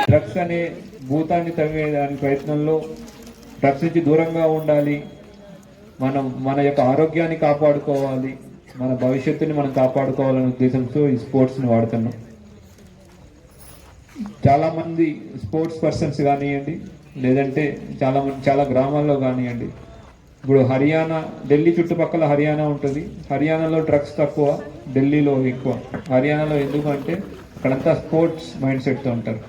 Drugs అనే భూతాన్ని తవ్వేదాని ప్రయత్నంలో డ్రగ్స్ నుంచి దూరంగా ఉండాలి, మన యొక్క ఆరోగ్యాన్ని కాపాడుకోవాలి, మన భవిష్యత్తుని మనం కాపాడుకోవాలనే ఉద్దేశంతో ఈ స్పోర్ట్స్ని వాడుతున్నాం. చాలామంది స్పోర్ట్స్ పర్సన్స్ కానివ్వండి, లేదంటే చాలా గ్రామాల్లో కానివ్వండి, ఇప్పుడు హర్యానా, ఢిల్లీ చుట్టుపక్కల హర్యానా ఉంటుంది. హర్యానాలో డ్రగ్స్ తక్కువ, ఢిల్లీలో ఎక్కువ. హర్యానాలో ఎందుకంటే అక్కడంతా స్పోర్ట్స్ మైండ్ సెట్తో ఉంటారు.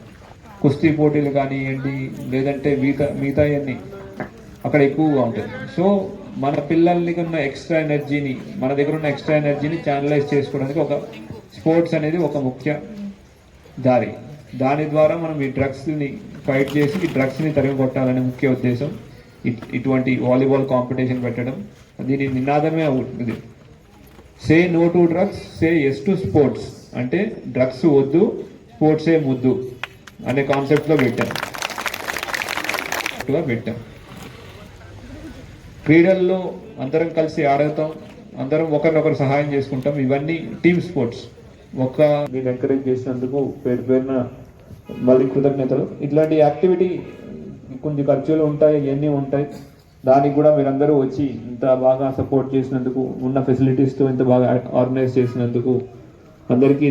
కుస్తీ పోటీలు కానివ్వండి, లేదంటే మిగతా అన్నీ అక్కడ ఎక్కువగా ఉంటుంది. సో మన పిల్లలకి ఉన్న ఎక్స్ట్రా ఎనర్జీని, మన దగ్గర ఉన్న ఎక్స్ట్రా ఎనర్జీని ఛానలైజ్ చేసుకోవడానికి ఒక స్పోర్ట్స్ అనేది ఒక ముఖ్య దారి. దాని ద్వారా మనం ఈ డ్రగ్స్ని ఫైట్ చేసి ఈ డ్రగ్స్ని తరిమి కొట్టాలనే ముఖ్య ఉద్దేశం ఇటువంటి వాలీబాల్ కాంపిటీషన్ పెట్టడం. దీని నినాదమే అవుతుంది, say no to drugs, say yes to sports. అంటే డ్రగ్స్ వద్దు, స్పోర్ట్సే ముద్దు అనే కాన్సెప్ట్లో పెట్టాం. క్రీడల్లో అందరం కలిసి ఆడతాం, అందరం ఒకరినొకరు సహాయం చేసుకుంటాం. ఇవన్నీ టీమ్ స్పోర్ట్స్. దీన్ని ఎంకరేజ్ చేసినందుకు పేరున మళ్ళీ కృతజ్ఞతలు. ఇట్లాంటి యాక్టివిటీ కొంచెం ఖర్చులు ఉంటాయి, ఇవన్నీ ఉంటాయి. దానికి కూడా మీరందరూ వచ్చి ఇంత బాగా సపోర్ట్ చేసినందుకు, ఉన్న ఫెసిలిటీస్తో ఇంత బాగా ఆర్గనైజ్ చేసినందుకు అందరికీ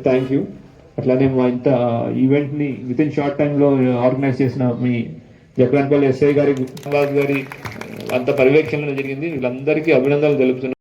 థ్యాంక్ యూ. అట్లానే మా ఇంత ఈవెంట్ని విత్ ఇన్ షార్ట్ టైంలో ఆర్గనైజ్ చేసిన మీ జక్రాన్పల్లి ఎస్ఐ గారి అంత పర్యవేక్షణలో జరిగింది. వీళ్ళందరికీ అభినందనలు తెలుపుతున్నాను.